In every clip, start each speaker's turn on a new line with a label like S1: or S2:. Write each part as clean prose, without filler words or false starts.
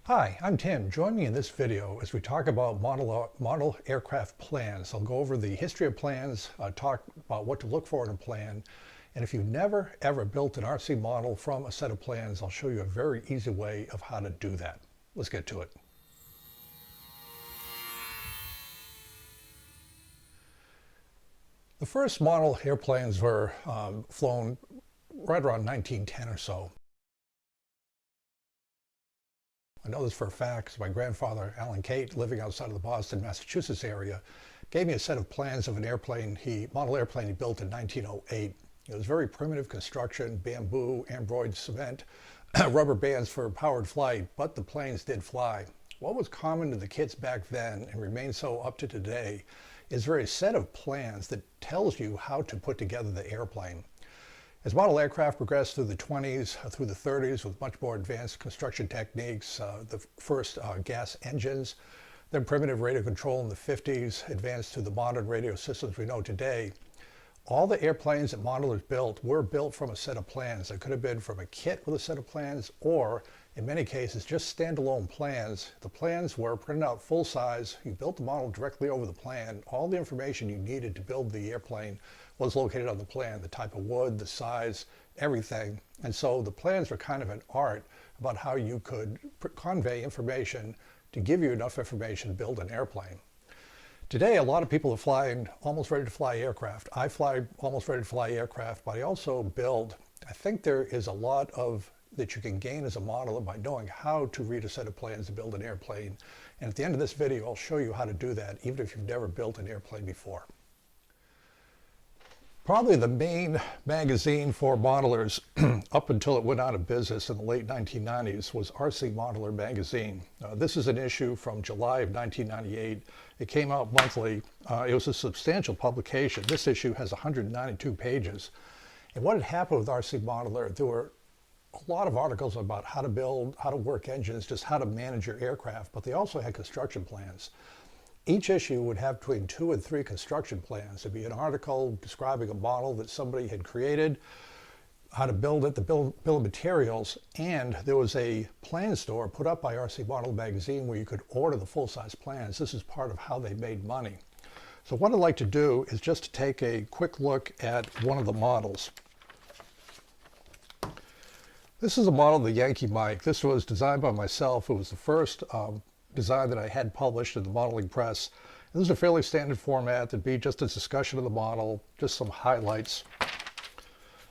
S1: Hi, I'm Tim. Join me in this video as we talk about model aircraft plans. I'll go over the history of plans, talk about what to look for in a plan, and if you've never ever built an RC model from a set of plans, I'll show you a very easy way of how to do that. Let's get to it. The first model airplanes were flown right around 1910 or so. I know this for a fact because my grandfather, Alan Cate, living outside of the Boston, Massachusetts area, gave me a set of plans of an airplane, model airplane he built in 1908. It was very primitive construction, bamboo, ambroid cement, rubber bands for powered flight, but the planes did fly. What was common to the kits back then and remains so up to today is there a set of plans that tells you how to put together the airplane. As model aircraft progressed through the 20s, through the 30s with much more advanced construction techniques, the first gas engines, then primitive radio control in the 50s, advanced to the modern radio systems we know today, all the airplanes that modelers built were built from a set of plans. It could have been from a kit with a set of plans, or in many cases, just standalone plans. The plans were printed out full size. You built the model directly over the plan. All the information you needed to build the airplane was located on the plan, the type of wood, the size, everything. And so the plans were kind of an art about how you could convey information to give you enough information to build an airplane. Today, a lot of people are flying almost ready to fly aircraft. I fly almost ready to fly aircraft, but I also build. I think there is a lot of that you can gain as a modeler by knowing how to read a set of plans to build an airplane. And at the end of this video, I'll show you how to do that, even if you've never built an airplane before. Probably the main magazine for modelers up until it went out of business in the late 1990s was RC Modeler magazine. This is an issue from July of 1998. It came out monthly. It was a substantial publication. This issue has 192 pages. And what had happened with RC Modeler, there were a lot of articles about how to build, how to work engines, just how to manage your aircraft, but they also had construction plans. Each issue would have between 2 and 3 construction plans. It'd be an article describing a model that somebody had created, how to build it, the bill of materials, and there was a plan store put up by RC Model magazine where you could order the full-size plans. This is part of how they made money. So what I'd like to do is just to take a quick look at one of the models. This is a model of the Yankee Mike. This was designed by myself. It was the first design that I had published in the modeling press. And this is a fairly standard format. There'd be just a discussion of the model, just some highlights,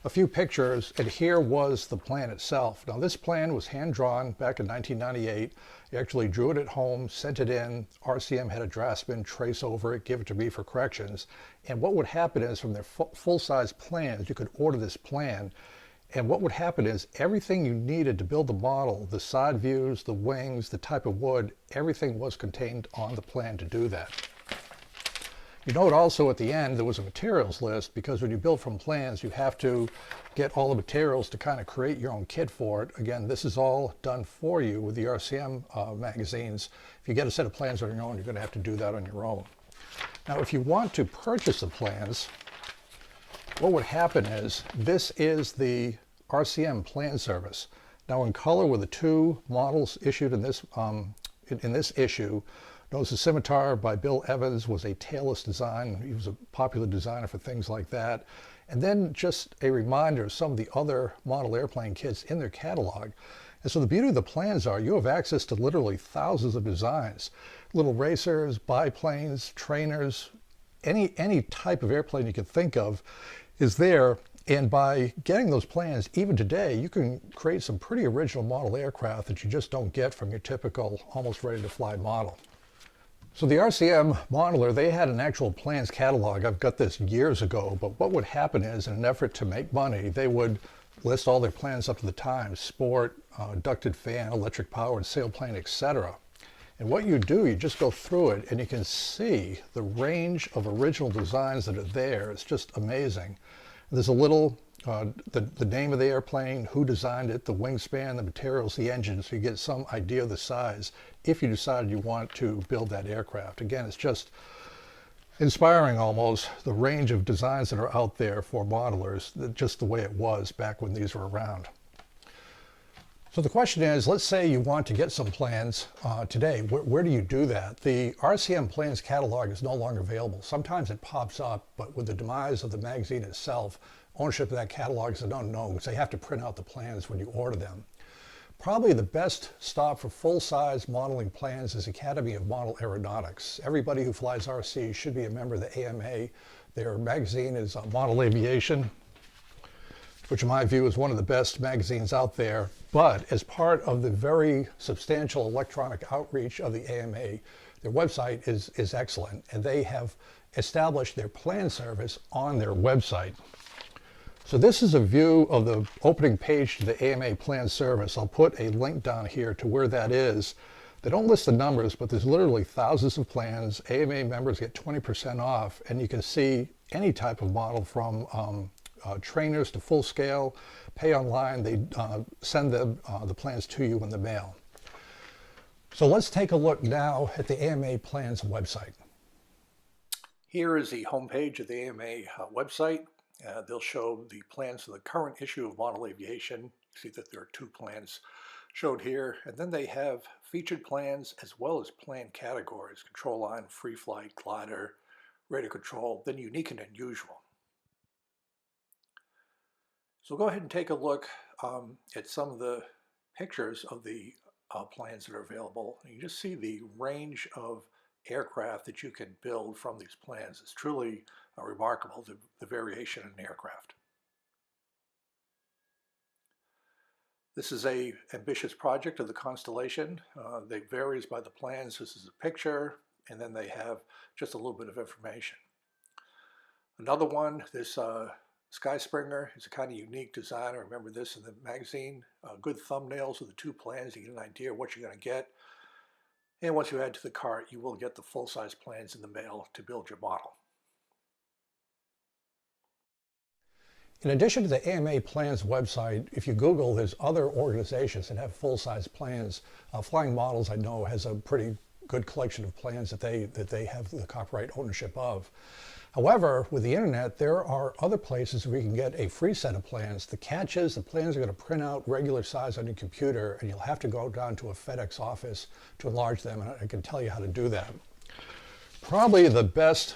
S1: a few pictures, and here was the plan itself. Now this plan was hand-drawn back in 1998. I actually drew it at home, sent it in. RCM had a draftsman trace over it, give it to me for corrections. And what would happen is from their full-size plans, you could order this plan. And what would happen is everything you needed to build the model, the side views, the wings, the type of wood, everything was contained on the plan to do that. You note also at the end there was a materials list, because when you build from plans you have to get all the materials to kind of create your own kit for it. Again, this is all done for you with the RCM magazines. If you get a set of plans on your own, you're going to have to do that on your own. Now if you want to purchase the plans, what would happen is this is the RCM plan service. Now in color were the 2 models issued in this issue. Notice the Scimitar by Bill Evans was a tailless design. He was a popular designer for things like that. And then just a reminder of some of the other model airplane kits in their catalog. And so the beauty of the plans are you have access to literally thousands of designs. Little racers, biplanes, trainers, any type of airplane you can think of is there. And by getting those plans, even today, you can create some pretty original model aircraft that you just don't get from your typical almost ready to fly model. So the RCM modeler, they had an actual plans catalog. I've got this years ago, but what would happen is in an effort to make money, they would list all their plans up to the time: sport, ducted fan, electric powered sailplane, etc. And what you do, you just go through it and you can see the range of original designs that are there. It's just amazing. There's a little, the name of the airplane, who designed it, the wingspan, the materials, the engine, so you get some idea of the size if you decide you want to build that aircraft. Again, it's just inspiring almost, the range of designs that are out there for modelers, just the way it was back when these were around. So the question is, let's say you want to get some plans today. Where do you do that? The RCM plans catalog is no longer available. Sometimes it pops up, but with the demise of the magazine itself, ownership of that catalog is an unknown because they have to print out the plans when you order them. Probably the best stop for full-size modeling plans is Academy of Model Aeronautics. Everybody who flies RC should be a member of the AMA. Their magazine is Model Aviation, which in my view is one of the best magazines out there. But as part of the very substantial electronic outreach of the AMA, their website is excellent, and they have established their plan service on their website. So this is a view of the opening page to the AMA plan service. I'll put a link down here to where that is. They don't list the numbers, but there's literally thousands of plans. AMA members get 20% off, and you can see any type of model from trainers to full scale, pay online. They send the plans to you in the mail. So let's take a look now at the AMA plans website. Here is the homepage of the AMA website. They'll show the plans for the current issue of Model Aviation. See that there are 2 plans showed here, and then they have featured plans as well as plan categories: control line, free flight, glider, rate of control, then unique and unusual. So go ahead and take a look at some of the pictures of the plans that are available. You just see the range of aircraft that you can build from these plans. It's truly remarkable, the variation in aircraft. This is a ambitious project of the Constellation. It varies by the plans. This is a picture, and then they have just a little bit of information. Another one, this Skyspringer is a kind of unique design. I remember this in the magazine. Good thumbnails of the 2 plans. You get an idea of what you're going to get. And once you add to the cart, you will get the full-size plans in the mail to build your model. In addition to the AMA Plans website, if you Google, there's other organizations that have full-size plans. Flying Models, I know, has a pretty good collection of plans that they have the copyright ownership of. However, with the internet, there are other places where you can get a free set of plans. The catch is the plans are going to print out regular size on your computer, and you'll have to go down to a FedEx office to enlarge them, and I can tell you how to do that. Probably the best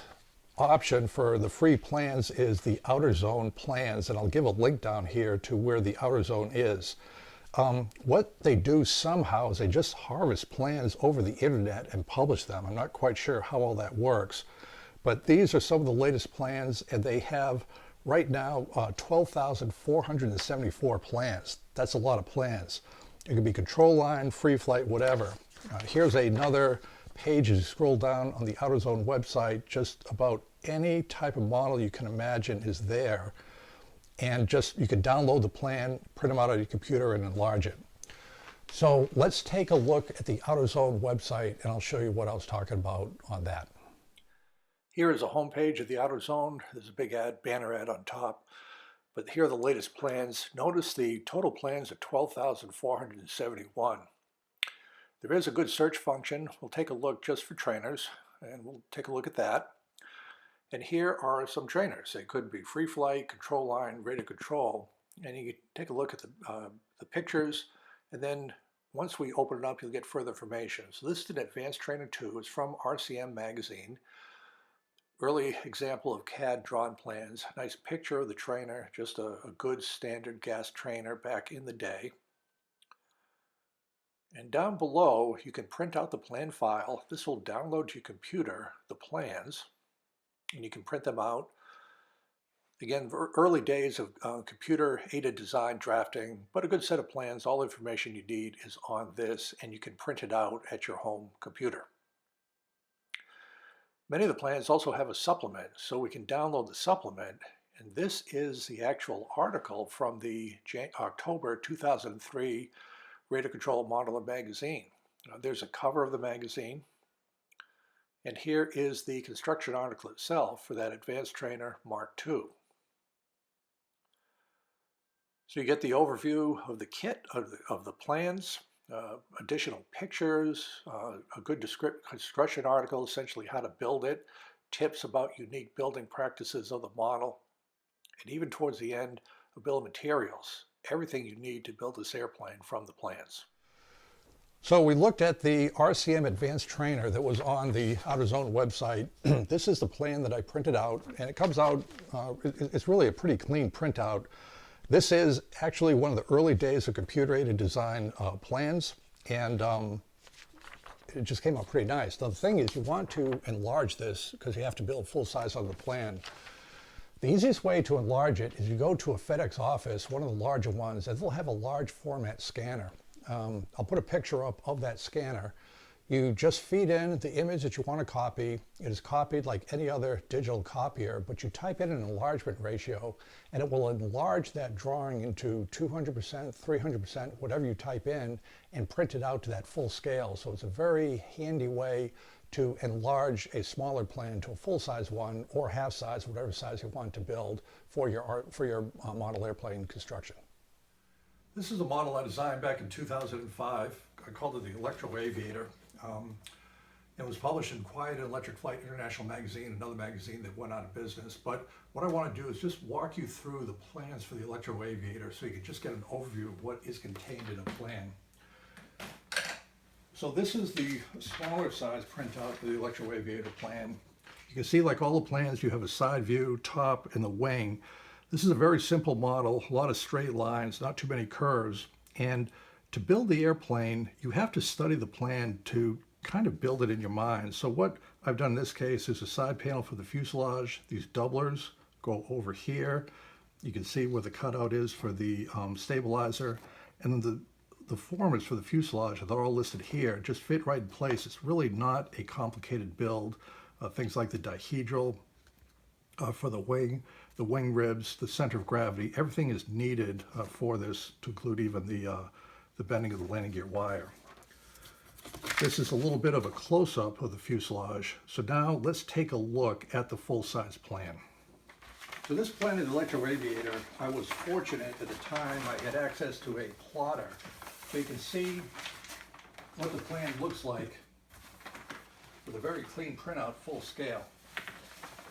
S1: option for the free plans is the Outerzone plans, and I'll give a link down here to where the Outerzone is. What they do somehow is they just harvest plans over the internet and publish them. I'm not quite sure how all that works. But these are some of the latest plans, and they have right now 12,474 plans. That's a lot of plans. It could be control line, free flight, whatever. Here's another page as you scroll down on the Outerzone website. Just about any type of model you can imagine is there. And you can download the plan, print them out on your computer, and enlarge it. So let's take a look at the Outerzone website, and I'll show you what I was talking about on that. Here is a homepage of the Outerzone. There's a big banner ad on top. But here are the latest plans. Notice the total plans are 12,471. There is a good search function. We'll take a look just for trainers, and we'll take a look at that. And here are some trainers. They could be free flight, control line, rate of control. And you can take a look at the pictures, and then once we open it up, you'll get further information. So this is an Advanced Trainer 2. It's from RCM magazine. Early example of CAD drawn plans. Nice picture of the trainer, just a good standard gas trainer back in the day. And down below, you can print out the plan file. This will download to your computer the plans, and you can print them out. Again, early days of computer-aided design drafting, but a good set of plans. All the information you need is on this, and you can print it out at your home computer. Many of the plans also have a supplement, so we can download the supplement, and this is the actual article from the October 2003 Rate of Control Modeler magazine. There's a cover of the magazine, and here is the construction article itself for that Advanced Trainer Mark II. So you get the overview of the kit, of the plans, additional pictures, a good construction article, essentially how to build it, tips about unique building practices of the model, and even towards the end, a bill of materials everything you need to build this airplane from the plans. So we looked at the RCM Advanced Trainer that was on the Outerzone website. This is the plan that I printed out, and it comes out, it's really a pretty clean printout. This is actually one of the early days of computer-aided design plans, and it just came out pretty nice. Now the thing is, you want to enlarge this because you have to build full size on the plan. The easiest way to enlarge it is you go to a FedEx office, one of the larger ones, and they'll have a large format scanner. I'll put a picture up of that scanner. You just feed in the image that you want to copy. It is copied like any other digital copier, but you type in an enlargement ratio, and it will enlarge that drawing into 200%, 300%, whatever you type in, and print it out to that full scale. So it's a very handy way to enlarge a smaller plane to a full-size one, or half-size, whatever size you want to build for your model airplane construction. This is a model I designed back in 2005. I called it the Electro Aviator. It was published in Quiet and Electric Flight International magazine, another magazine that went out of business. But what I want to do is just walk you through the plans for the Electro Aviator so you can just get an overview of what is contained in a plan. So this is the smaller size printout for the Electro Aviator plan. You can see, like all the plans, you have a side view, top, and the wing. This is a very simple model, a lot of straight lines, not too many curves. And to build the airplane, you have to study the plan to kind of build it in your mind. So what I've done in this case is a side panel for the fuselage. These doublers go over here. You can see where the cutout is for the stabilizer. And then the formers for the fuselage, they're all listed here, just fit right in place. It's really not a complicated build. Things like the dihedral for the wing ribs, the center of gravity, everything is needed for this, to include even the bending of the landing gear wire. This is a little bit of a close-up of the fuselage. So now let's take a look at the full-size plan. So this plan of the Electro Aviator, I was fortunate at the time I had access to a plotter. So you can see what the plan looks like with a very clean printout, full scale.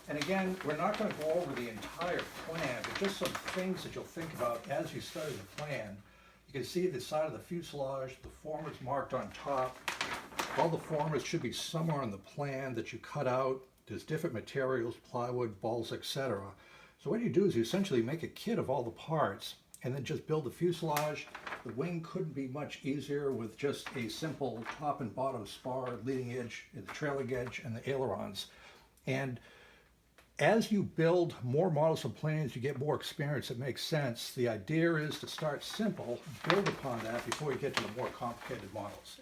S1: And again, we're not going to go over the entire plan, but just some things that you'll think about as you study the plan. You can see the side of the fuselage, the formers marked on top. All the formers should be somewhere on the plan that you cut out. There's different materials, plywood, balsa, etc. So what you do is you essentially make a kit of all the parts and then just build the fuselage. The wing couldn't be much easier with just a simple top and bottom spar, leading edge, the trailing edge, and the ailerons. And as you build more models of planes, you get more experience. It makes sense. The idea is to start simple, build upon that before you get to the more complicated models.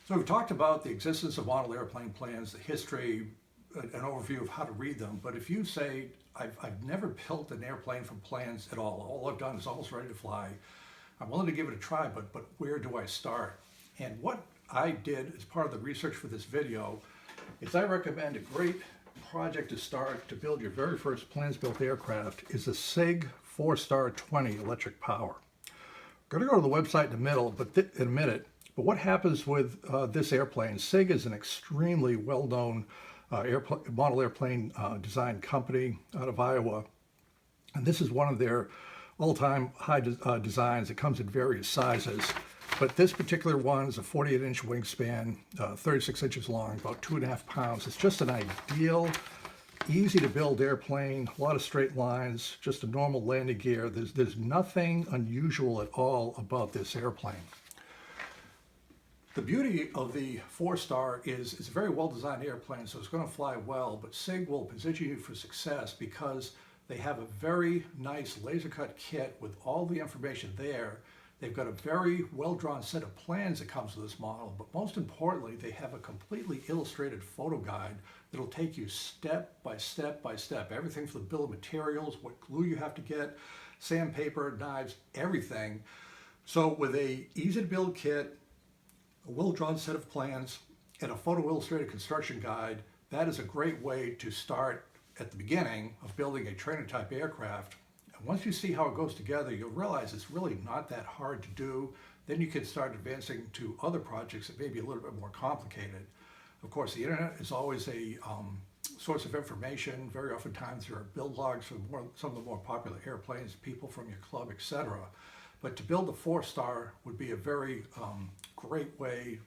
S1: So we've talked about the existence of model airplane plans, the history, an overview of how to read them. But if you say, I've never built an airplane from plans at all I've done is almost ready to fly, I'm willing to give it a try, but where do I start? And what I did as part of the research for this video is I recommend a great project to start to build your very first plans-built aircraft is a Sig 4 Star 20 electric power. We're going to go to the website in a minute, but what happens with this airplane? Sig is an extremely well-known model airplane design company out of Iowa, and this is one of their all-time high designs. It comes in various sizes, but this particular one is a 48-inch wingspan, 36 inches long, about 2.5 pounds. It's just an ideal, easy-to-build airplane, a lot of straight lines, just a normal landing gear. There's nothing unusual at all about this airplane. The beauty of the 4-Star is it's a very well-designed airplane, so it's going to fly well, but Sig will position you for success because they have a very nice laser-cut kit with all the information there. They've got a very well-drawn set of plans that comes with this model, but most importantly, they have a completely illustrated photo guide that'll take you step by step by step. Everything from the bill of materials, what glue you have to get, sandpaper, knives, everything. So with a easy-to-build kit, a well-drawn set of plans, and a photo-illustrated construction guide, that is a great way to start at the beginning of building a trainer-type aircraft. And once you see how it goes together, you'll realize it's really not that hard to do. Then you can start advancing to other projects that may be a little bit more complicated. Of course, the internet is always a source of information. Very oftentimes there are build logs for some of the more popular airplanes, people from your club, etc. But to build the Four Star would be a very great way,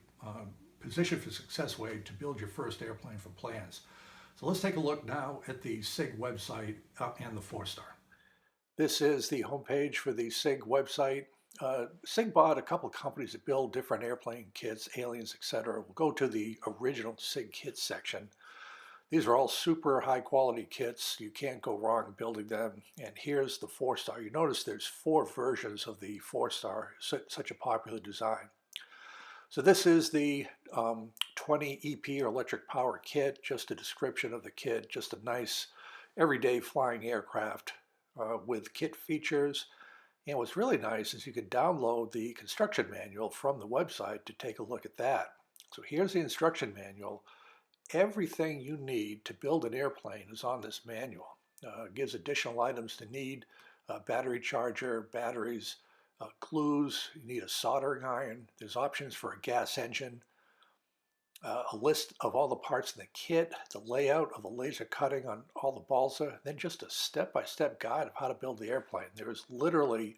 S1: position for success way to build your first airplane from plans. So let's take a look now at the SIG website and the Four Star. This is the homepage for the SIG website. SIG bought a couple of companies that build different airplane kits, aliens, etc. We'll go to the original SIG kit section. These are all super high quality kits. You can't go wrong building them. And here's the Four Star. You notice there's 4 versions of the Four Star, such a popular design. So this is the 20 EP or electric power kit, just a description of the kit, just a nice everyday flying aircraft with kit features. And what's really nice is you can download the construction manual from the website to take a look at that. So here's the instruction manual. Everything you need to build an airplane is on this manual. It gives additional items to need, battery charger, batteries, glues, you need a soldering iron, there's options for a gas engine, a list of all the parts in the kit, the layout of the laser cutting on all the balsa, then just a step-by-step guide of how to build the airplane. There is literally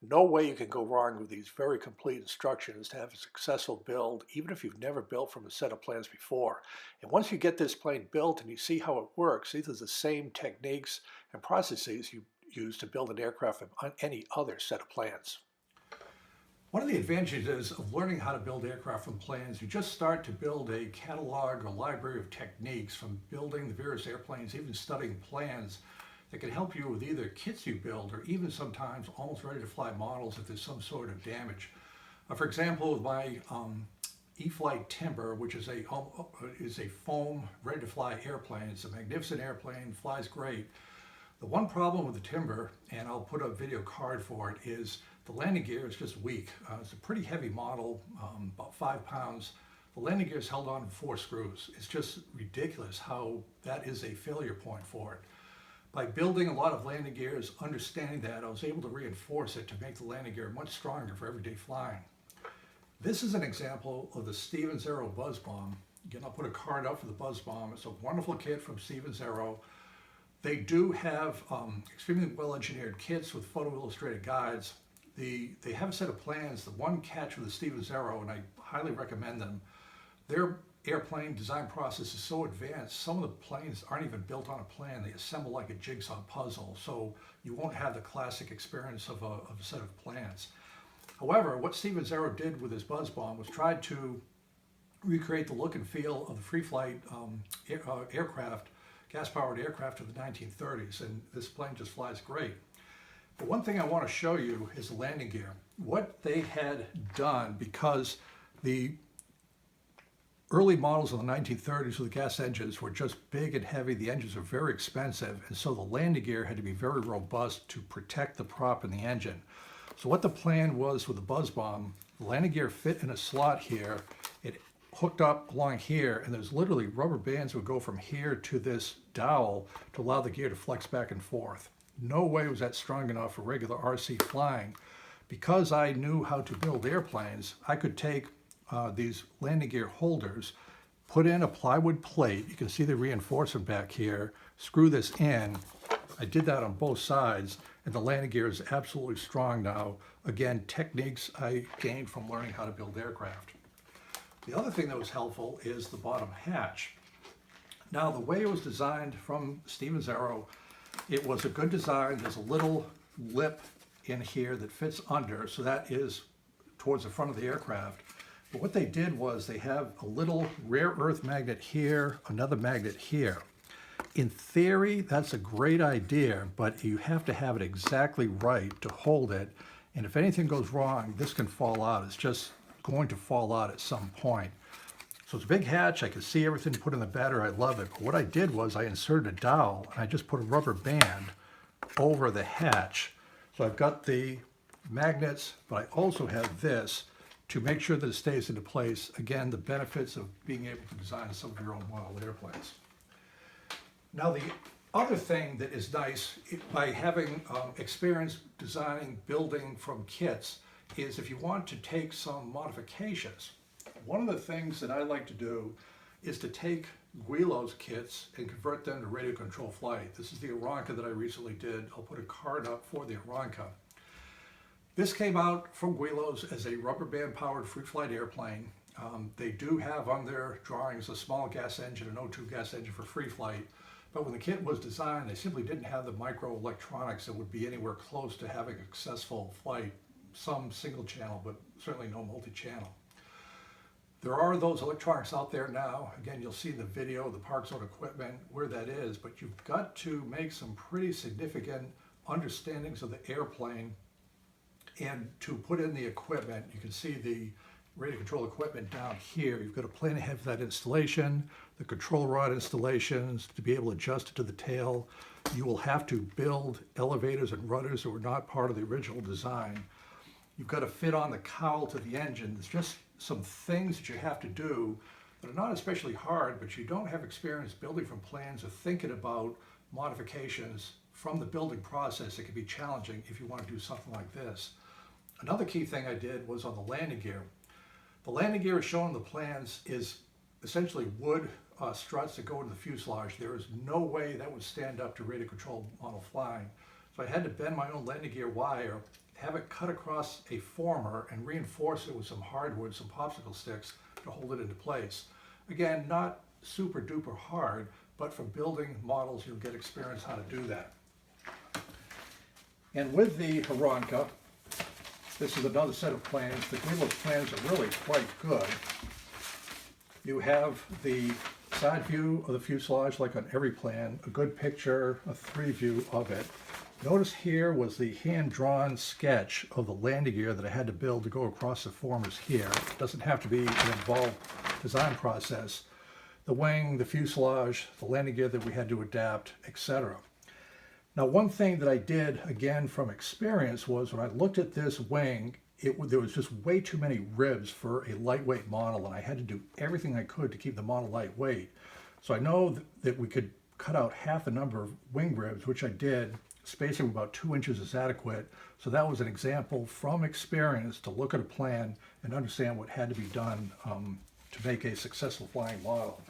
S1: no way you can go wrong with these very complete instructions to have a successful build, even if you've never built from a set of plans before. And once you get this plane built and you see how it works, these are the same techniques and processes you use to build an aircraft on any other set of plans. One of the advantages of learning how to build aircraft from plans, you just start to build a catalog or library of techniques from building the various airplanes, even studying plans that can help you with either kits you build or even sometimes almost ready to fly models if there's some sort of damage. For example, with my E-Flight Timber, which is a foam ready to fly airplane. It's a magnificent airplane, flies great. The one problem with the Timber, and I'll put a video card for it, is the landing gear is just weak. It's a pretty heavy model, about 5 pounds. The landing gear is held on with 4 screws. It's just ridiculous how that is a failure point for it. By building a lot of landing gears, understanding that, I was able to reinforce it to make the landing gear much stronger for everyday flying. This is an example of the Stevens Aero Buzz Bomb. Again, I'll put a card up for the Buzz Bomb. It's a wonderful kit from Stevens Aero. They do have extremely well-engineered kits with photo illustrated guides. They have a set of plans. The one catch with the Stevens Aero, and I highly recommend them, their airplane design process is so advanced, some of the planes aren't even built on a plan. They assemble like a jigsaw puzzle, so you won't have the classic experience of a set of plans. However, what Stevens Aero did with his Buzz Bomb was try to recreate the look and feel of the free flight aircraft, gas-powered aircraft of the 1930s, and this plane just flies great. But one thing I want to show you is the landing gear. What they had done, because the early models of the 1930s with the gas engines were just big and heavy, the engines are very expensive, and so the landing gear had to be very robust to protect the prop in the engine. So what the plan was with the Buzz Bomb, the landing gear fit in a slot here, it hooked up along here, and there's literally rubber bands would go from here to this dowel to allow the gear to flex back and forth. No way was that strong enough for regular RC flying. Because I knew how to build airplanes, I could take these landing gear holders, put in a plywood plate, you can see the reinforcement back here, screw this in. I did that on both sides, and the landing gear is absolutely strong now. Again, techniques I gained from learning how to build aircraft. The other thing that was helpful is the bottom hatch. Now, the way it was designed from Stevens Aero, it was a good design. There's a little lip in here that fits under, so that is towards the front of the aircraft. But what they did was they have a little rare earth magnet here, another magnet here. In theory, that's a great idea, but you have to have it exactly right to hold it. And if anything goes wrong, this can fall out. It's just going to fall out at some point. So it's a big hatch. I can see everything put in the battery. I love it. But what I did was I inserted a dowel, and I just put a rubber band over the hatch. So I've got the magnets, but I also have this to make sure that it stays into place. Again, the benefits of being able to design some of your own model airplanes. Now, the other thing that is nice by having experience designing, building from kits is if you want to take some modifications. One of the things that I like to do is to take Guilo's kits and convert them to radio control flight. This is the Aeronca that I recently did. I'll put a card up for the Aeronca. This came out from Guilos as a rubber band powered free flight airplane. They do have on their drawings a small gas engine, an O2 gas engine for free flight. But when the kit was designed, they simply didn't have the microelectronics that would be anywhere close to having a successful flight. Some single channel, but certainly no multi-channel. There are those electronics out there now. Again, you'll see in the video, the Park Zone equipment, where that is, but you've got to make some pretty significant understandings of the airplane. And to put in the equipment, you can see the radio control equipment down here. You've got to plan ahead for that installation, the control rod installations, to be able to adjust it to the tail. You will have to build elevators and rudders that were not part of the original design. You've got to fit on the cowl to the engine. There's just some things that you have to do that are not especially hard, but you don't have experience building from plans or thinking about modifications from the building process. It can be challenging if you want to do something like this. Another key thing I did was on the landing gear. The landing gear shown in the plans is essentially wood struts that go into the fuselage. There is no way that would stand up to radio control model flying. So I had to bend my own landing gear wire, have it cut across a former, and reinforce it with some hardwood, some popsicle sticks to hold it into place. Again, not super duper hard, but from building models, you'll get experience how to do that. And with the Haranka, this is another set of plans. The Guilos plans are really quite good. You have the side view of the fuselage, like on every plan, a good picture, a 3 view of it. Notice here was the hand-drawn sketch of the landing gear that I had to build to go across the formers here. It doesn't have to be an involved design process. The wing, the fuselage, the landing gear that we had to adapt, etc. Now, one thing that I did, again, from experience was when I looked at this wing, there was just way too many ribs for a lightweight model, and I had to do everything I could to keep the model lightweight. So I know that we could cut out half the number of wing ribs, which I did. Spacing of about 2 inches is adequate. So that was an example from experience to look at a plan and understand what had to be done to make a successful flying model.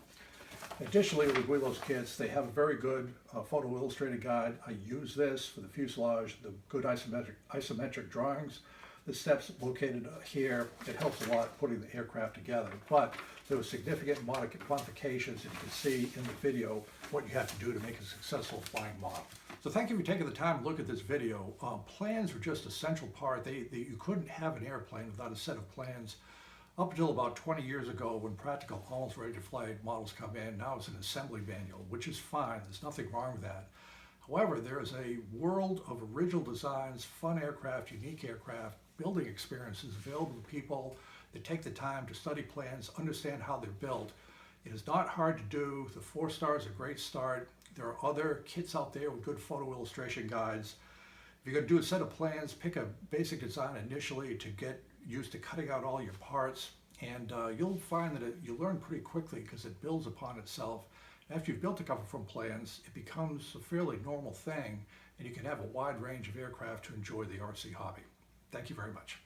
S1: Additionally, with the Guilos kits, they have a very good photo illustrated guide. I use this for the fuselage, the good isometric drawings. The steps located here, it helps a lot putting the aircraft together. But there were significant modifications, and you can see in the video what you have to do to make a successful flying model. So thank you for taking the time to look at this video. Plans were just a central part. You couldn't have an airplane without a set of plans. Up until about 20 years ago, when practical, almost ready to fly models come in, now it's an assembly manual, which is fine. There's nothing wrong with that. However, there is a world of original designs, fun aircraft, unique aircraft, building experiences available to people that take the time to study plans, understand how they're built. It is not hard to do. The 4 Star is a great start. There are other kits out there with good photo illustration guides. If you're going to do a set of plans, pick a basic design initially to get used to cutting out all your parts, and you'll find that you learn pretty quickly because it builds upon itself. After you've built a couple from plans, it becomes a fairly normal thing, and you can have a wide range of aircraft to enjoy the RC hobby. Thank you very much.